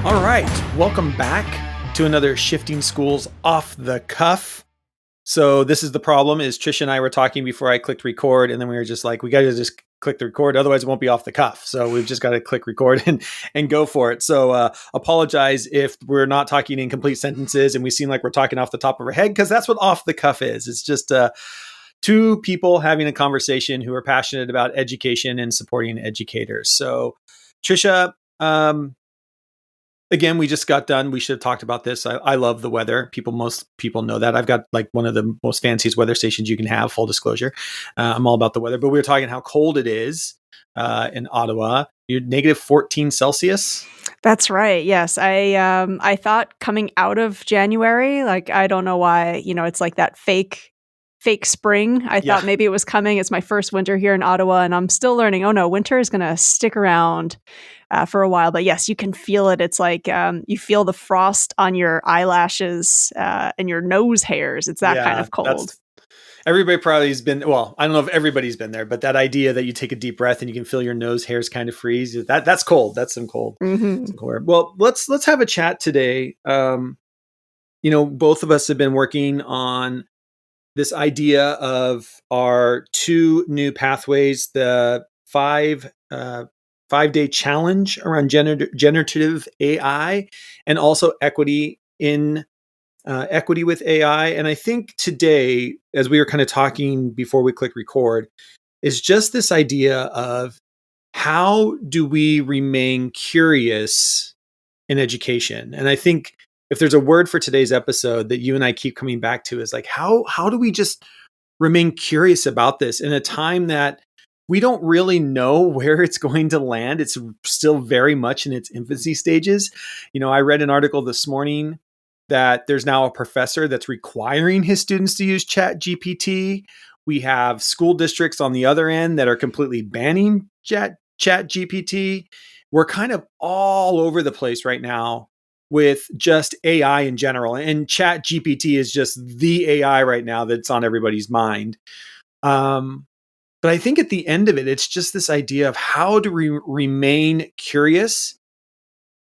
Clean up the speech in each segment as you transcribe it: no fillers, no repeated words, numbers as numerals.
All right, welcome back to another Shifting Schools Off the Cuff. So this is the problem, is Tricia and I were talking before I clicked record, and then we were just like, we got to just click the record, otherwise it won't be off the cuff. So we've just got to click record and go for it. So apologize if we're not talking in complete sentences and we seem like we're talking off the top of our head, because that's what off the cuff is. It's just two people having a conversation who are passionate about education and supporting educators. So Tricia, again, we just got done. We should have talked about this. I love the weather. Most people know that. I've got like one of the most fanciest weather stations you can have, full disclosure. I'm all about the weather, but we were talking how cold it is in Ottawa. You're negative 14 Celsius. That's right. Yes. I thought coming out of January, like, I don't know why, it's like that fake spring. I thought maybe it was coming. It's my first winter here in Ottawa, and I'm still learning. Oh no, winter is going to stick around for a while. But yes, you can feel it. It's like you feel the frost on your eyelashes and your nose hairs. It's that kind of cold. Everybody probably has been, well, I don't know if everybody's been there, but that idea that you take a deep breath and you can feel your nose hairs kind of freeze, that's cold. That's some cold. Mm-hmm. Some cold. Well, let's have a chat today. Both of us have been working on this idea of our two new pathways, the 5-day challenge around generative AI, and also equity with AI. And I think today, as we were kind of talking before we click record, is just this idea of how do we remain curious in education? And I think if there's a word for today's episode that you and I keep coming back to, is like, how do we just remain curious about this in a time that we don't really know where it's going to land? It's still very much in its infancy stages. I read an article this morning that there's now a professor that's requiring his students to use Chat GPT. We have school districts on the other end that are completely banning Chat GPT. We're kind of all over the place right now with just AI in general. And Chat GPT is just the AI right now that's on everybody's mind. But I think at the end of it, it's just this idea of how do we remain curious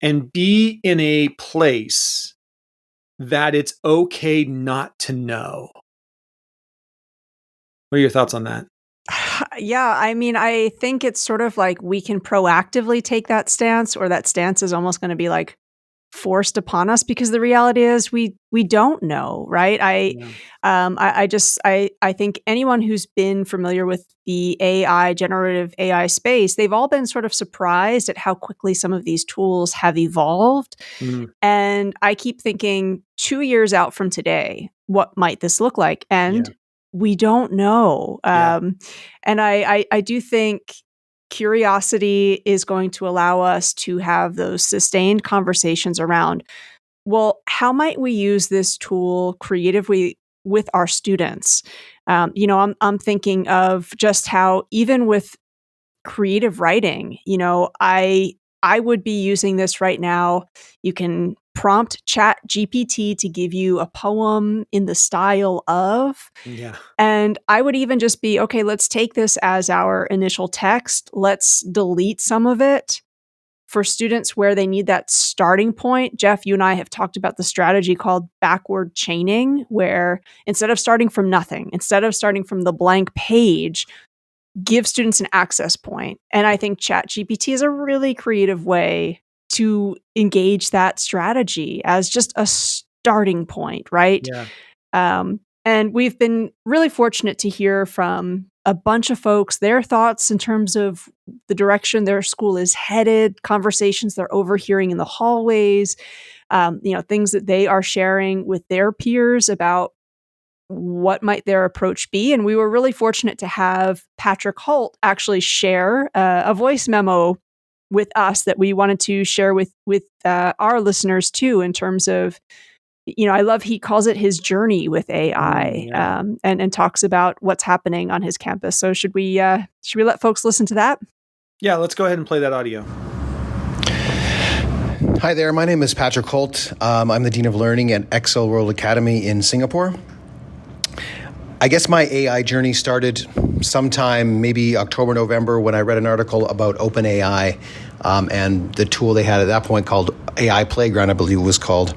and be in a place that it's okay not to know. What are your thoughts on that? Yeah, I think it's sort of like we can proactively take that stance, or that stance is almost going to be like forced upon us, because the reality is we don't know, right? I think anyone who's been familiar with the generative AI space, they've all been sort of surprised at how quickly some of these tools have evolved. And I keep thinking 2 years out from today, what might this look like? And we don't know. And I do think curiosity is going to allow us to have those sustained conversations around, well, how might we use this tool creatively with our students? I'm thinking of just how, even with creative writing, I would be using this right now. You can prompt Chat GPT to give you a poem in the style of. And I would even just be, okay, let's take this as our initial text. Let's delete some of it for students where they need that starting point. Jeff, you and I have talked about the strategy called backward chaining, where instead of starting from nothing, instead of starting from the blank page, give students an access point. And I think Chat GPT is a really creative way to engage that strategy as just a starting point, right? And we've been really fortunate to hear from a bunch of folks, their thoughts in terms of the direction their school is headed, conversations they're overhearing in the hallways, things that they are sharing with their peers about what might their approach be. And we were really fortunate to have Patrick Holt actually share a voice memo with us that we wanted to share with our listeners too, in terms of, I love, he calls it his journey with AI, and talks about what's happening on his campus. So should we let folks listen to that? Yeah, let's go ahead and play that audio. Hi there, my name is Patrick Holt. I'm the Dean of Learning at XCL World Academy in Singapore. I guess my AI journey started sometime maybe October, November, when I read an article about OpenAI, and the tool they had at that point called AI Playground, I believe it was called.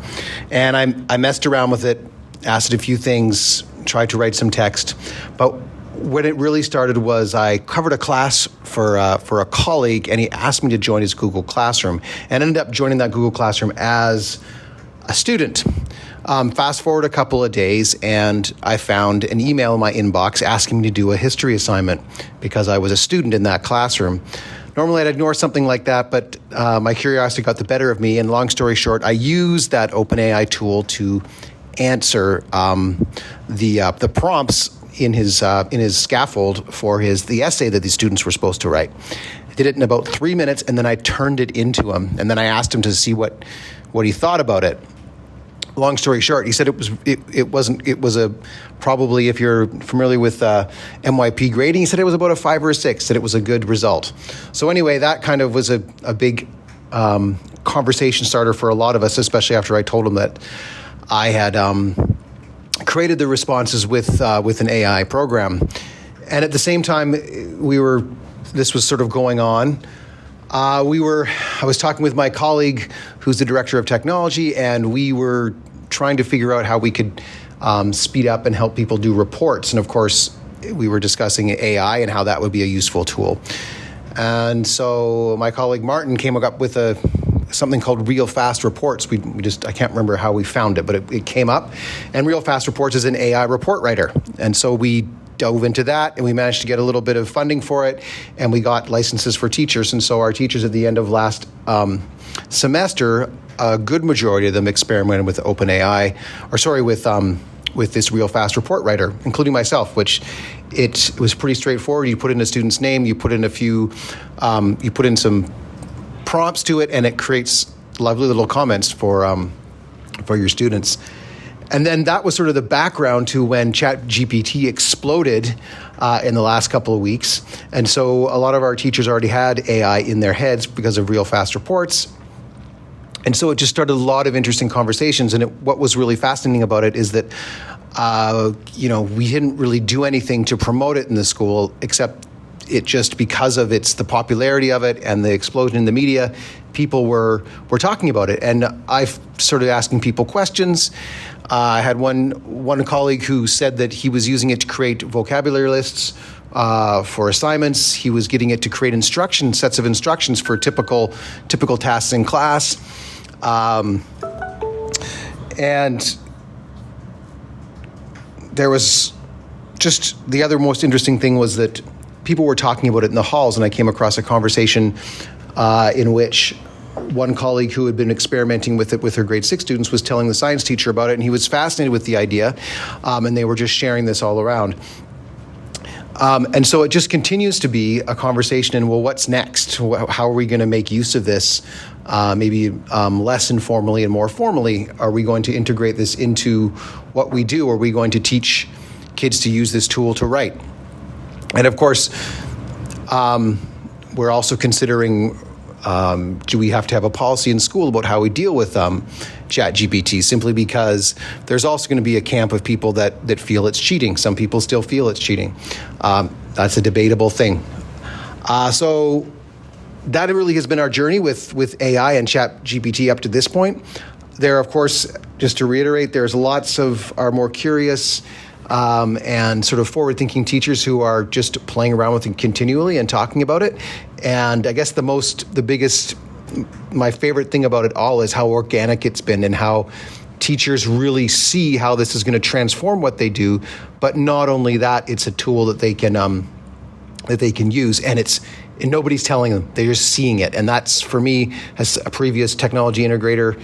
And I messed around with it, asked it a few things, tried to write some text. But when it really started was I covered a class for a colleague, and he asked me to join his Google Classroom, and ended up joining that Google Classroom as a student. Fast forward a couple of days, and I found an email in my inbox asking me to do a history assignment because I was a student in that classroom. Normally, I'd ignore something like that, but my curiosity got the better of me. And long story short, I used that OpenAI tool to answer the prompts in his scaffold for the essay that the students were supposed to write. I did it in about 3 minutes, and then I turned it into him, and then I asked him to see what he thought about it. Long story short, he said it was probably, if you're familiar with MYP grading, he said it was about a 5 or a 6, that it was a good result. So anyway, that kind of was a big conversation starter for a lot of us, especially after I told him that I had created the responses with an AI program. And at the same time, this was sort of going on. I was talking with my colleague who's the director of technology, and we were trying to figure out how we could speed up and help people do reports. And of course, we were discussing AI and how that would be a useful tool. And so my colleague Martin came up with something called Real Fast Reports. I can't remember how we found it, but it came up. And Real Fast Reports is an AI report writer. And so we dove into that, and we managed to get a little bit of funding for it, and we got licenses for teachers. And so our teachers at the end of last semester, a good majority of them experimented with OpenAI, with this Real Fast Report Writer, including myself, which it was pretty straightforward. You put in a student's name, you put in you put in some prompts to it, and it creates lovely little comments for your students. And then that was sort of the background to when Chat GPT exploded in the last couple of weeks. And so a lot of our teachers already had AI in their heads because of Real Fast Reports. And so it just started a lot of interesting conversations. And what was really fascinating about it is that, we didn't really do anything to promote it in the school, except it just because of the popularity of it and the explosion in the media, people were talking about it. And I started asking people questions. I had one colleague who said that he was using it to create vocabulary lists for assignments. He was getting it to create sets of instructions for typical tasks in class. And there was just the other most interesting thing was that people were talking about it in the halls, and I came across a conversation in which one colleague who had been experimenting with it with her grade 6 students was telling the science teacher about it, and he was fascinated with the idea, and they were just sharing this all around. And so it just continues to be a conversation in, well, what's next? How are we going to make use of this? Maybe less informally and more formally, are we going to integrate this into what we do? Are we going to teach kids to use this tool to write? And of course, we're also considering, do we have to have a policy in school about how we deal with Chat GPT, simply because there's also going to be a camp of people that feel it's cheating. Some people still feel it's cheating. That's a debatable thing. So that really has been our journey with AI and Chat GPT up to this point. There, of course, just to reiterate, there's lots of our more curious and sort of forward-thinking teachers who are just playing around with it continually and talking about it. And I guess my favorite thing about it all is how organic it's been and how teachers really see how this is going to transform what they do. But not only that, it's a tool that they can use, and nobody's telling them; they're just seeing it. And that's, for me, as a previous technology integrator,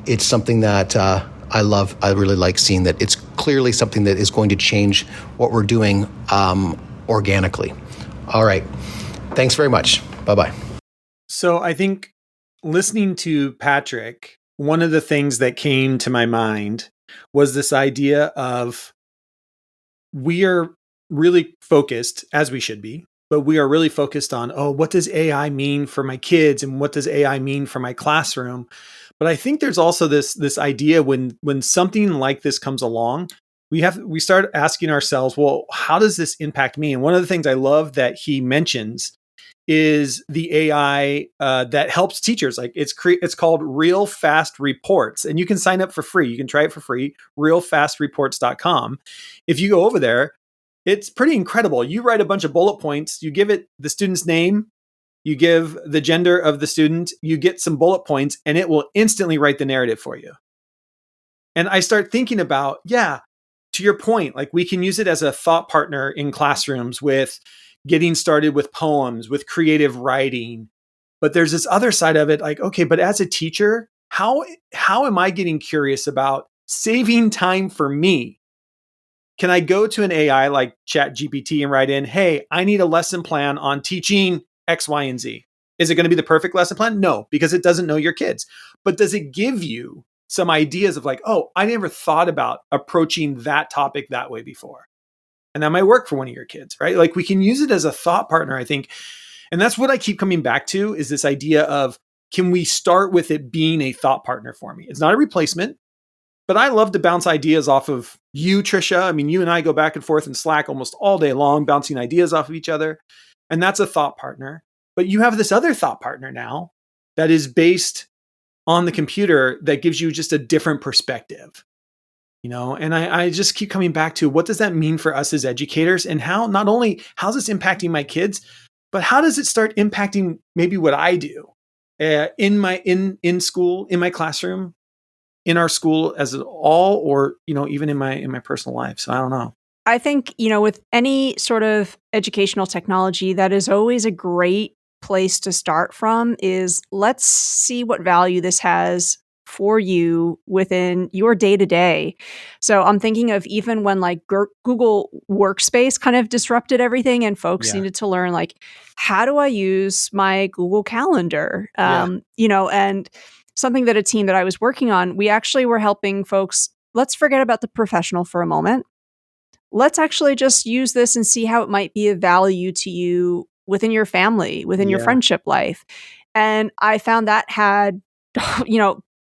it's something that I love. I really like seeing that it's clearly something that is going to change what we're doing organically. All right. Thanks very much. Bye-bye. So I think listening to Patrick, one of the things that came to my mind was this idea of we are really focused, as we should be, but we are really focused on, what does AI mean for my kids and what does AI mean for my classroom? But I think there's also this idea when something like this comes along, we start asking ourselves, well, how does this impact me? And one of the things I love that he mentions is the AI that helps teachers. Like it's called Real Fast Reports, and you can sign up for free. You can try it for free, realfastreports.com. If you go over there, it's pretty incredible. You write a bunch of bullet points, you give it the student's name, you give the gender of the student, you get some bullet points, and it will instantly write the narrative for you. And I start thinking about, to your point, like we can use it as a thought partner in classrooms with getting started with poems, with creative writing. But there's this other side of it, like, okay, but as a teacher, how am I getting curious about saving time for me? Can I go to an AI like Chat GPT and write in, hey, I need a lesson plan on teaching X, Y, and Z? Is it going to be the perfect lesson plan? No, because it doesn't know your kids. But does it give you some ideas of like, oh, I never thought about approaching that topic that way before? And that might work for one of your kids, right? Like we can use it as a thought partner, I think. And that's what I keep coming back to is this idea of, can we start with it being a thought partner for me? It's not a replacement, but I love to bounce ideas off of you, Tricia. I mean, you and I go back and forth in Slack almost all day long, bouncing ideas off of each other. And that's a thought partner. But you have this other thought partner now that is based on the computer that gives you just a different perspective. And I just keep coming back to, what does that mean for us as educators, and how, not only how's this impacting my kids, but how does it start impacting maybe what I do in school, in my classroom, in our school as all, or even in my personal life. So I don't know. I think, with any sort of educational technology, that is always a great place to start from. Is let's see what value this has for you within your day-to-day. So I'm thinking of even when like Google Workspace kind of disrupted everything and folks needed to learn, like, how do I use my Google Calendar? And something that a team that I was working on, we actually were helping folks, let's forget about the professional for a moment. Let's actually just use this and see how it might be of value to you within your family, within your friendship life. And I found that had,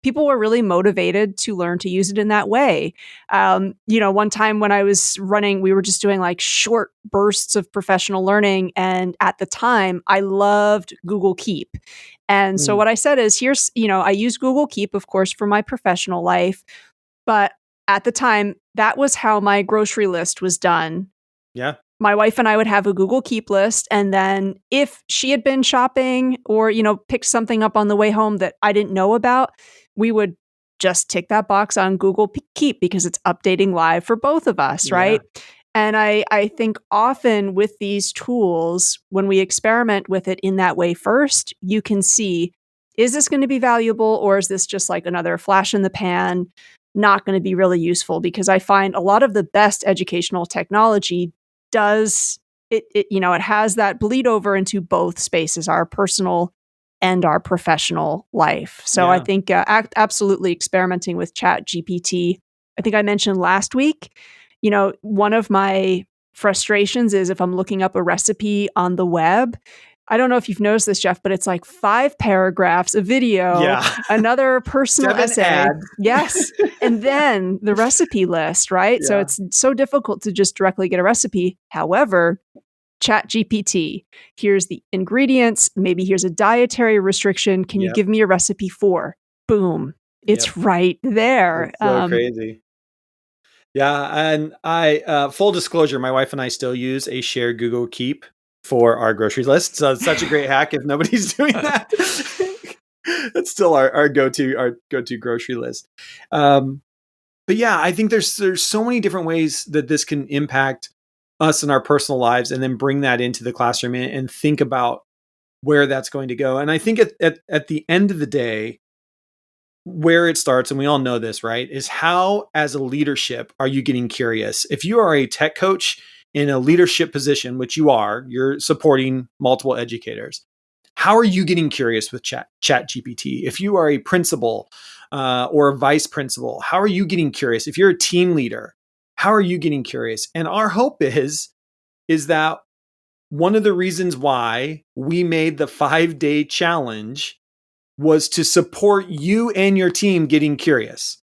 people were really motivated to learn to use it in that way. One time when I was running, we were just doing like short bursts of professional learning. And at the time, I loved Google Keep. And so what I said is, I use Google Keep, of course, for my professional life. But at the time, that was how my grocery list was done. Yeah. My wife and I would have a Google Keep list. And then if she had been shopping or, picked something up on the way home that I didn't know about, we would just tick that box on Google Keep because it's updating live for both of us, right? And I think often with these tools, when we experiment with it in that way first, you can see, is this going to be valuable, or is this just like another flash in the pan, not going to be really useful? Because I find a lot of the best educational technology does it has that bleed over into both spaces, our personal and our professional life. So I think absolutely experimenting with Chat GPT. I think I mentioned last week, one of my frustrations is if I'm looking up a recipe on the web, I don't know if you've noticed this, Jeff, but it's like 5 paragraphs, a video, another personal 7 essay. ads. Yes. And then the recipe list, right? So it's so difficult to just directly get a recipe. However, Chat GPT, here's the ingredients. Maybe here's a dietary restriction. Can you give me a recipe for? Boom. It's right there. It's so crazy. Yeah. And I, full disclosure, my wife and I still use a shared Google Keep for our grocery list. So it's such a great hack if nobody's doing that. It's still our go-to grocery list. But yeah, I think there's so many different ways that this can impact us in our personal lives, and then bring that into the classroom and think about where that's going to go. And I think at the end of the day, where it starts, and we all know this, right, is how, as a leadership, are you getting curious? If you are a tech coach in a leadership position, which you're supporting multiple educators. How are you getting curious with Chat GPT? If you are a principal or a vice principal, how are you getting curious? If you're a team leader, how are you getting curious? And our hope is that one of the reasons why we made the 5-day challenge was to support you and your team getting curious,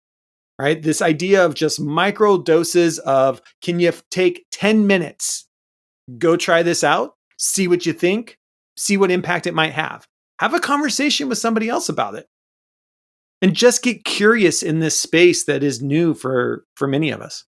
right? This idea of just micro doses of, can you take 10 minutes, go try this out, see what you think, see what impact it might have. Have a conversation with somebody else about it. And just get curious in this space that is new for many of us.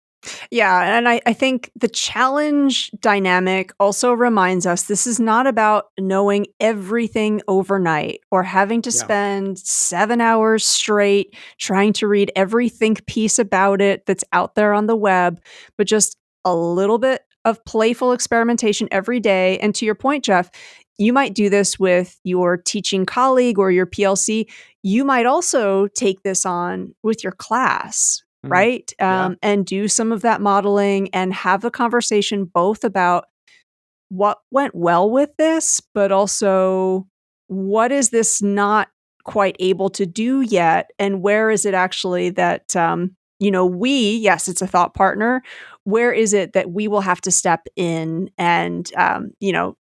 Yeah, and I think the challenge dynamic also reminds us this is not about knowing everything overnight or having to spend 7 hours straight trying to read every think piece about it that's out there on the web, but just a little bit of playful experimentation every day. And to your point, Jeff, you might do this with your teaching colleague or your PLC. You might also take this on with your class, right? And do some of that modeling and have a conversation both about what went well with this, but also what is this not quite able to do yet? And where is it actually that, yes, it's a thought partner. Where is it that we will have to step in and,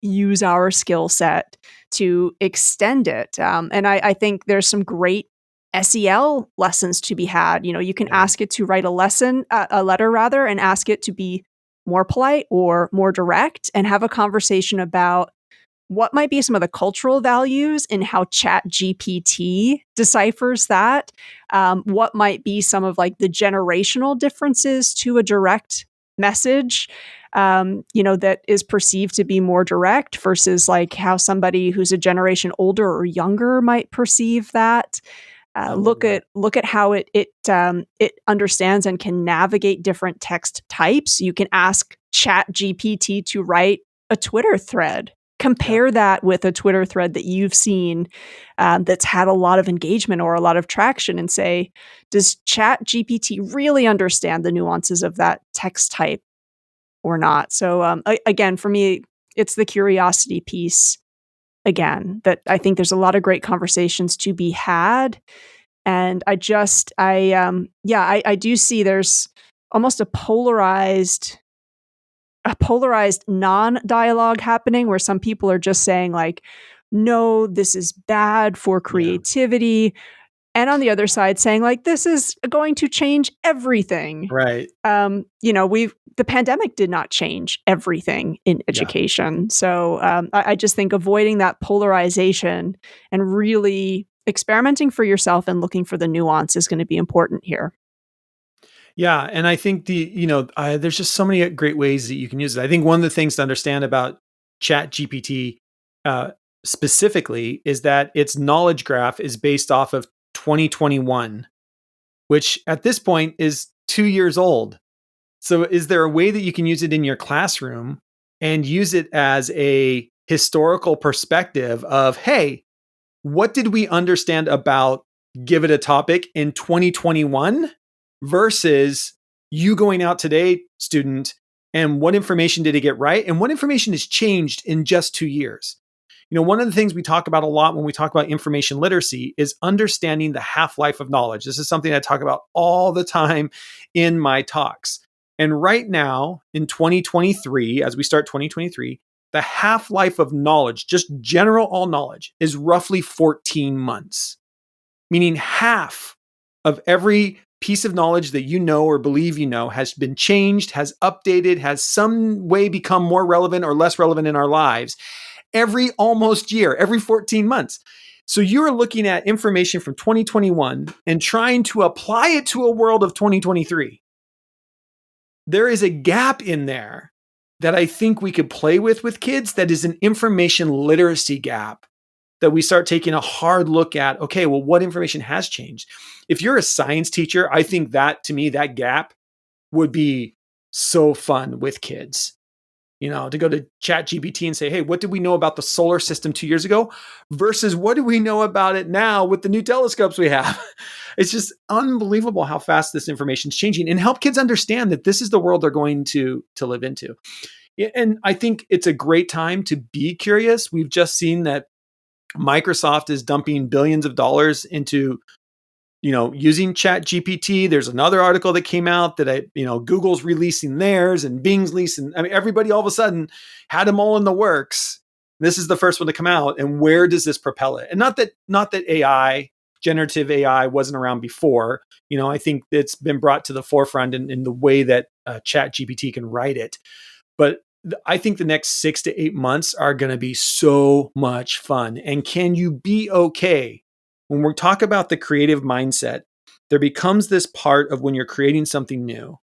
use our skill set to extend it? And I think there's some great SEL lessons to be had. You can ask it to write a letter rather, and ask it to be more polite or more direct and have a conversation about what might be some of the cultural values in how Chat GPT deciphers that. What might be some of like the generational differences to a direct message, that is perceived to be more direct versus like how somebody who's a generation older or younger might perceive that. Look at how it understands and can navigate different text types. You can ask Chat GPT to write a Twitter thread. Compare that with a Twitter thread that you've seen that's had a lot of engagement or a lot of traction, and say, does Chat GPT really understand the nuances of that text type or not? So again, for me, it's the curiosity piece. Again, that I think there's a lot of great conversations to be had. And I do see there's almost a polarized non-dialogue happening where some people are just saying like, no, this is bad for creativity. And on the other side saying like, this is going to change everything. Right. The pandemic did not change everything in education. So I just think avoiding that polarization and really experimenting for yourself and looking for the nuance is going to be important here. Yeah. And I think there's just so many great ways that you can use it. I think one of the things to understand about Chat GPT specifically is that its knowledge graph is based off of 2021, which at this point is 2 years old. So is there a way that you can use it in your classroom and use it as a historical perspective of, hey, what did we understand about give it a topic in 2021 versus you going out today, student, and what information did it get right? And what information has changed in just 2 years? One of the things we talk about a lot when we talk about information literacy is understanding the half-life of knowledge. This is something I talk about all the time in my talks. And right now in 2023, as we start 2023, the half-life of knowledge, just general all knowledge, is roughly 14 months, meaning half of every piece of knowledge that you know or believe you know has been changed, has updated, has some way become more relevant or less relevant in our lives every almost year, every 14 months. So you're looking at information from 2021 and trying to apply it to a world of 2023. There is a gap in there that I think we could play with kids that is an information literacy gap that we start taking a hard look at. Okay, well, what information has changed? If you're a science teacher, I think that, to me, that gap would be so fun with kids. To go to Chat GPT and say, hey, what did we know about the solar system 2 years ago versus what do we know about it now with the new telescopes we have? It's just unbelievable how fast this information is changing, and help kids understand that this is the world they're going to live into. And I think it's a great time to be curious. We've just seen that Microsoft is dumping billions of dollars into using Chat GPT. There's another article that came out that Google's releasing theirs and Bing's releasing. I mean, everybody all of a sudden had them all in the works. This is the first one to come out. And where does this propel it? And not that AI, generative AI, wasn't around before. I think it's been brought to the forefront in the way that Chat GPT can write it. But I think the next 6 to 8 months are going to be so much fun. And can you be okay when we talk about the creative mindset? There becomes this part of when you're creating something new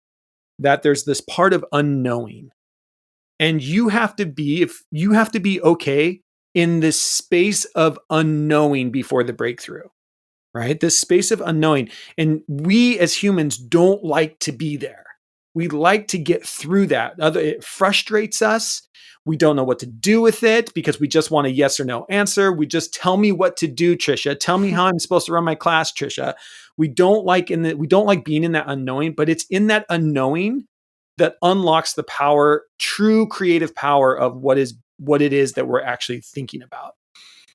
that there's this part of unknowing. And you have to be okay in this space of unknowing before the breakthrough, right? This space of unknowing. And we as humans don't like to be there. We like to get through that. It frustrates us. We don't know what to do with it because we just want a yes or no answer. We just tell me what to do, Tricia. Tell me how I'm supposed to run my class, Tricia. We don't like being in that unknowing, but it's in that unknowing that unlocks the power, true creative power of what it is that we're actually thinking about.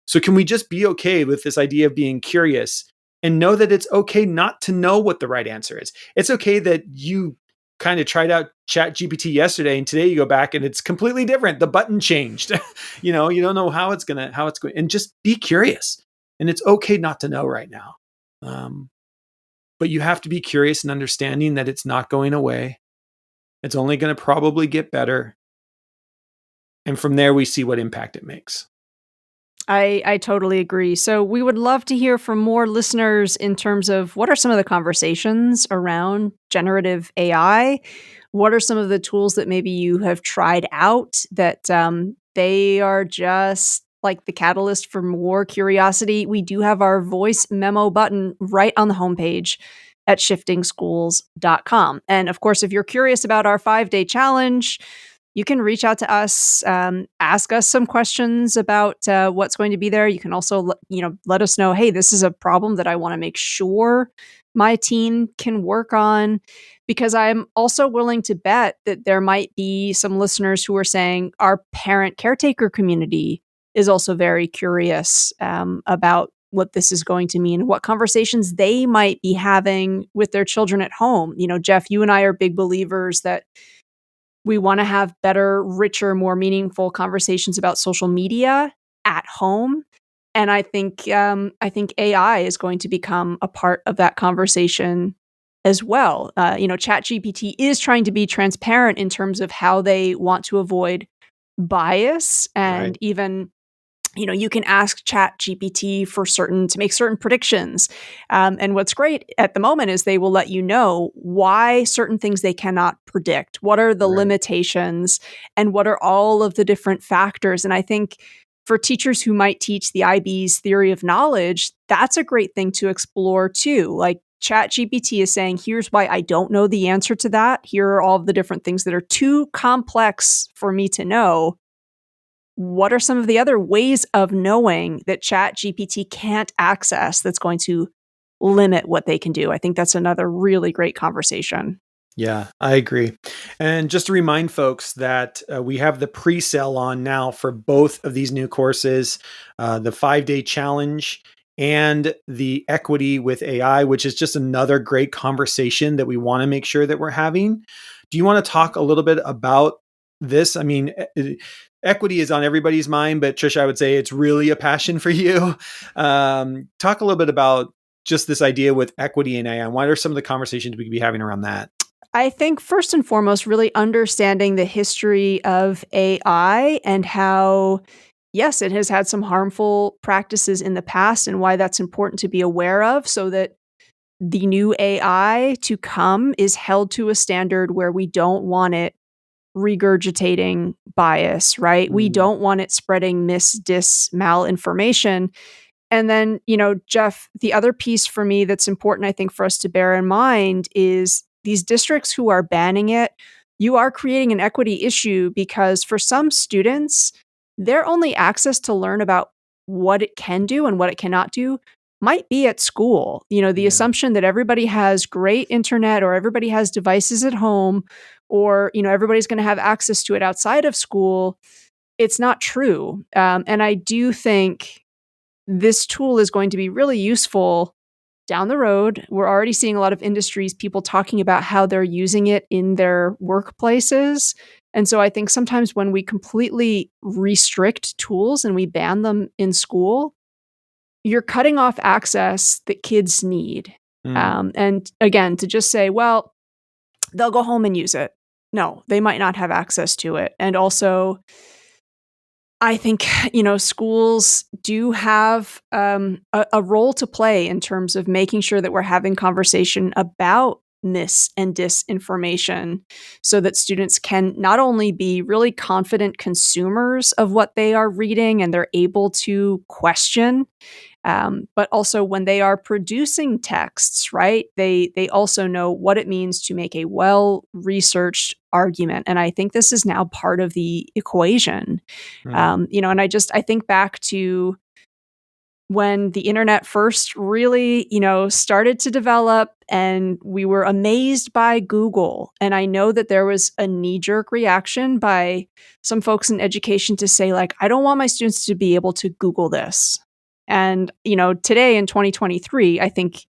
So can we just be okay with this idea of being curious and know that it's okay not to know what the right answer is? It's okay that you kind of tried out Chat GPT yesterday and today you go back and it's completely different. The button changed. You don't know how it's going, and just be curious. And it's okay not to know right now. But you have to be curious and understanding that it's not going away. It's only going to probably get better. And from there, we see what impact it makes. I totally agree. So we would love to hear from more listeners in terms of what are some of the conversations around generative AI? What are some of the tools that maybe you have tried out that they are just like the catalyst for more curiosity? We do have our voice memo button right on the homepage at shiftingschools.com. And of course, if you're curious about our 5-day challenge, you can reach out to us, ask us some questions about what's going to be there. You can also, let us know, hey, this is a problem that I want to make sure my team can work on, because I'm also willing to bet that there might be some listeners who are saying our parent caretaker community is also very curious about what this is going to mean, what conversations they might be having with their children at home. Jeff, you and I are big believers that we want to have better, richer, more meaningful conversations about social media at home. And I think AI is going to become a part of that conversation as well. Chat GPT is trying to be transparent in terms of how they want to avoid bias, and Right. even you can ask Chat GPT to make certain predictions. And what's great at the moment is they will let you know why certain things they cannot predict. What are the Right. limitations, and what are all of the different factors? And I think for teachers who might teach the IB's theory of knowledge, that's a great thing to explore too. Like Chat GPT is saying, here's why I don't know the answer to that. Here are all of the different things that are too complex for me to know. What are some of the other ways of knowing that Chat GPT can't access that's going to limit what they can do? I think that's another really great conversation. Yeah, I agree. And just to remind folks that we have the pre-sale on now for both of these new courses, the 5-day challenge and the equity with AI, which is just another great conversation that we want to make sure that we're having. Do you want to talk a little bit about this? I mean, equity is on everybody's mind, but Tricia, I would say it's really a passion for you. Talk a little bit about just this idea with equity and AI. What are some of the conversations we could be having around that? I think first and foremost, really understanding the history of AI and how, yes, it has had some harmful practices in the past, and why that's important to be aware of, so that the new AI to come is held to a standard where we don't want it regurgitating bias, right? We don't want it spreading malinformation. And then, Jeff, the other piece for me that's important, I think, for us to bear in mind is these districts who are banning it, you are creating an equity issue, because for some students, their only access to learn about what it can do and what it cannot do might be at school. The Yeah. assumption that everybody has great internet, or everybody has devices at home, or, everybody's going to have access to it outside of school. It's not true. And I do think this tool is going to be really useful down the road. We're already seeing a lot of industries, people talking about how they're using it in their workplaces. And so I think sometimes when we completely restrict tools and we ban them in school, you're cutting off access that kids need. Mm. And again, to just say, well, they'll go home and use it. No, they might not have access to it. And also, I think, schools do have a role to play in terms of making sure that we're having conversation about mis and disinformation so that students can not only be really confident consumers of what they are reading and they're able to question, but also when they are producing texts, right? They also know what it means to make a well researched argument, and I think this is now part of the equation. And I think back to when the internet first really, started to develop and we were amazed by Google. And I know that there was a knee jerk reaction by some folks in education to say, like, I don't want my students to be able to Google this. And, today in 2023, I think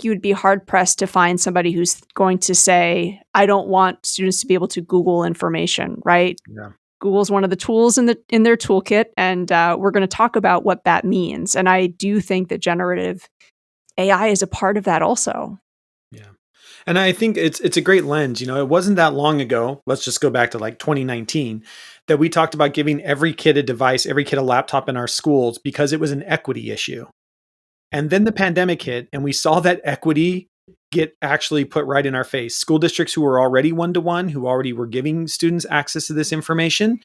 you would be hard pressed to find somebody who's going to say, I don't want students to be able to Google information, right? Yeah. Google's one of the tools in their toolkit, and we're going to talk about what that means. And I do think that generative AI is a part of that also. Yeah. And I think it's a great lens. It wasn't that long ago. Let's just go back to like 2019 that we talked about giving every kid a device, every kid a laptop in our schools because it was an equity issue. And then the pandemic hit and we saw that equity get actually put right in our face. School districts who were already one-to-one, who already were giving students access to this information,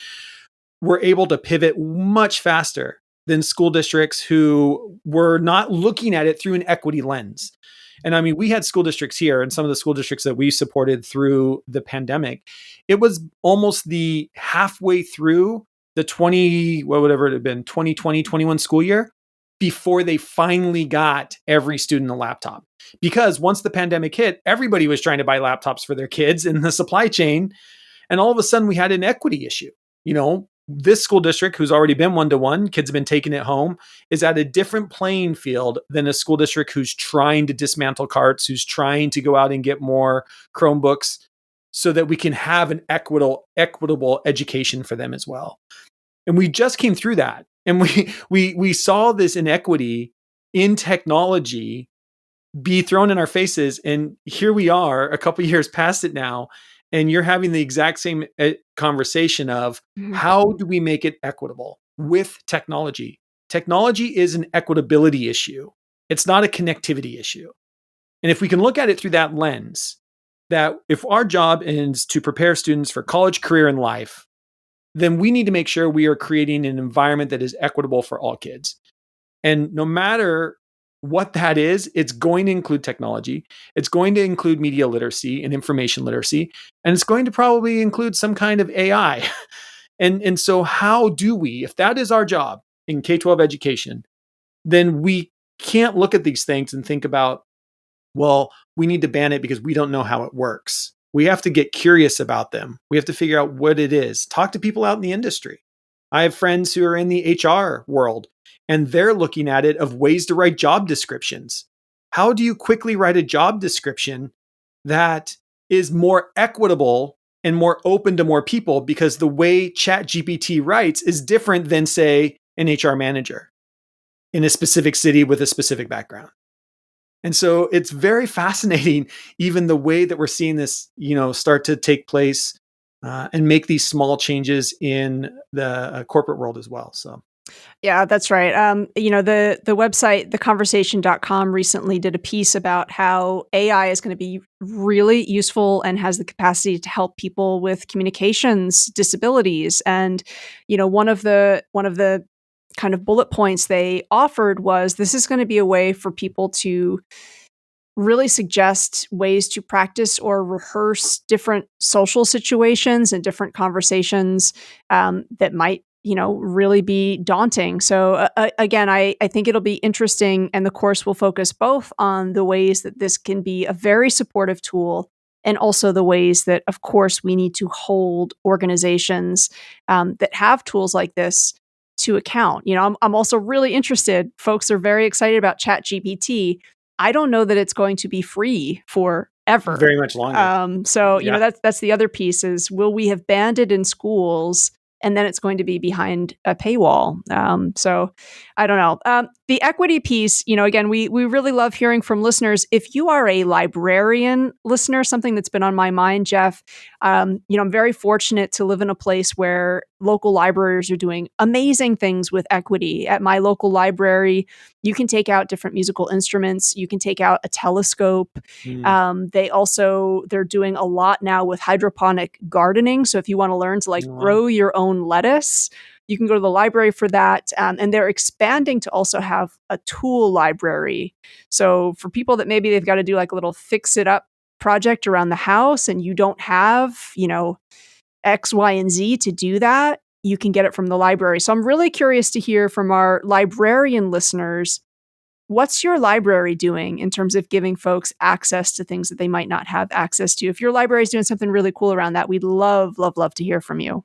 were able to pivot much faster than school districts who were not looking at it through an equity lens. And I mean, we had school districts here and some of the school districts that we supported through the pandemic. It was almost the halfway through the 2020, 21 school year before they finally got every student a laptop. Because once the pandemic hit, everybody was trying to buy laptops for their kids in the supply chain. And all of a sudden we had an equity issue. This school district, who's already been one-to-one, kids have been taking it home, is at a different playing field than a school district who's trying to dismantle carts, who's trying to go out and get more Chromebooks so that we can have an equitable education for them as well. And we just came through that. And we saw this inequity in technology be thrown in our faces. And here we are a couple years past it now. And you're having the exact same conversation of how do we make it equitable with technology? Technology is an equitability issue. It's not a connectivity issue. And if we can look at it through that lens, that if our job is to prepare students for college, career, and life, then we need to make sure we are creating an environment that is equitable for all kids. And no matter what that is, it's going to include technology. It's going to include media literacy and information literacy. And it's going to probably include some kind of AI. And so how do we, if that is our job in K-12 education, then we can't look at these things and think about, well, we need to ban it because we don't know how it works. We have to get curious about them. We have to figure out what it is. Talk to people out in the industry. I have friends who are in the HR world, and they're looking at it of ways to write job descriptions. How do you quickly write a job description that is more equitable and more open to more people? Because the way Chat GPT writes is different than, say, an HR manager in a specific city with a specific background. And so it's very fascinating, even the way that we're seeing this, start to take place and make these small changes in the corporate world as well. So. Yeah, that's right. The website, theconversation.com, recently did a piece about how AI is going to be really useful and has the capacity to help people with communications disabilities. And, one of the kind of bullet points they offered was this is going to be a way for people to really suggest ways to practice or rehearse different social situations and different conversations that might really be daunting. So again, I think it'll be interesting, and the course will focus both on the ways that this can be a very supportive tool and also the ways that, of course, we need to hold organizations that have tools like this to account. I'm also really interested. Folks are very excited about Chat GPT. I don't know that it's going to be free forever. Very much longer. That's the other piece is, will we have banned it in schools and then it's going to be behind a paywall. So I don't know. The equity piece, again, we really love hearing from listeners. If you are a librarian listener, something that's been on my mind, Jeff, I'm very fortunate to live in a place where local libraries are doing amazing things with equity. At my local library, you can take out different musical instruments. You can take out a telescope. They're doing a lot now with hydroponic gardening. So if you want to learn to grow your own lettuce, you can go to the library for that. And they're expanding to also have a tool library. So for people that maybe they've got to do a little fix it up project around the house and you don't have, X, Y, and Z to do that, you can get it from the library. So I'm really curious to hear from our librarian listeners, what's your library doing in terms of giving folks access to things that they might not have access to? If your library is doing something really cool around that, we'd love to hear from you.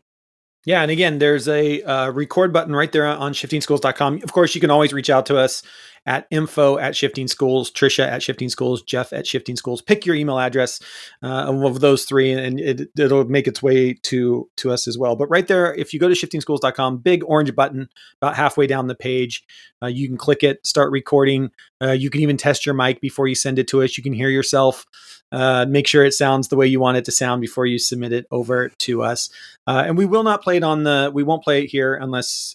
Yeah. And again, there's a record button right there on shiftingschools.com. Of course, you can always reach out to us at info@shiftingschools, Tricia at Shifting Schools, Jeff at Shifting Schools. Pick your email address of those three, and it'll make its way to us as well. But right there, if you go to shiftingschools.com, big orange button about halfway down the page, you can click it, start recording. You can even test your mic before you send it to us. You can hear yourself. Make sure it sounds the way you want it to sound before you submit it over to us. And we will not play it we won't play it here unless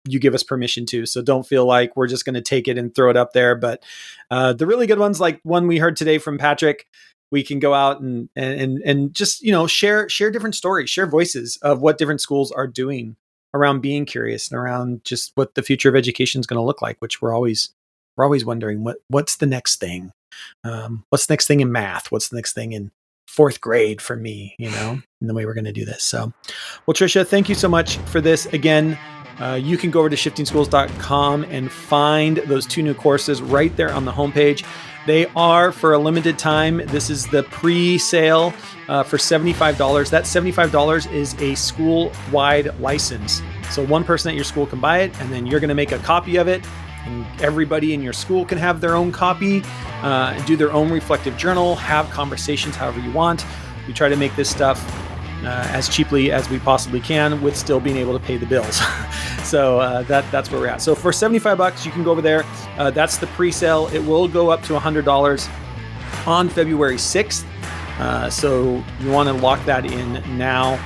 you give us permission to. So don't feel like we're just going to take it and throw it up there. But the really good ones, like one we heard today from Patrick, we can go out and just, share different stories, share voices of what different schools are doing around being curious and around just what the future of education is going to look like, which we're always wondering what's the next thing. What's the next thing in math? What's the next thing in fourth grade for me, in the way we're going to do this. So, well, Tricia, thank you so much for this. Again, you can go over to shiftingschools.com and find those 2 new courses right there on the homepage. They are for a limited time. This is the pre-sale for $75. That $75 is a school-wide license. So one person at your school can buy it, and then you're going to make a copy of it. And everybody in your school can have their own copy, do their own reflective journal, have conversations however you want. We try to make this stuff as cheaply as we possibly can with still being able to pay the bills. So that's where we're at. So for $75, you can go over there. That's the pre-sale. It will go up to $100 on February 6th. So you want to lock that in now.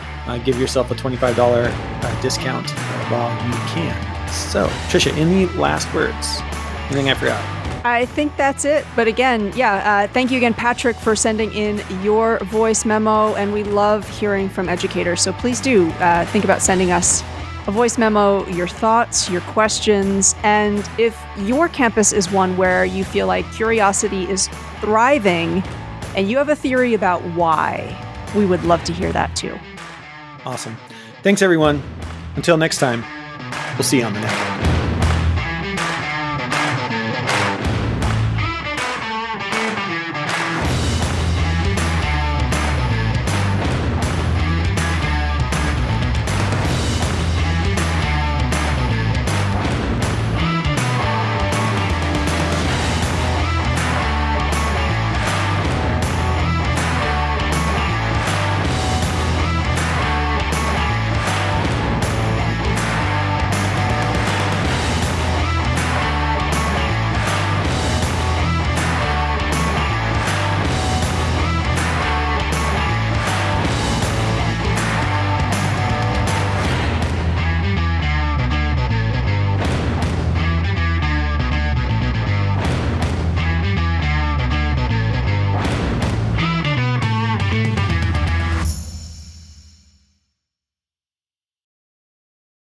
Give yourself a $25 discount while you can. So, Tricia, any last words? Anything I forgot? I think that's it. But again, thank you again, Patrick, for sending in your voice memo. And we love hearing from educators. So please do think about sending us a voice memo, your thoughts, your questions. And if your campus is one where you feel like curiosity is thriving and you have a theory about why, we would love to hear that too. Awesome. Thanks, everyone. Until next time. We'll see you on the network.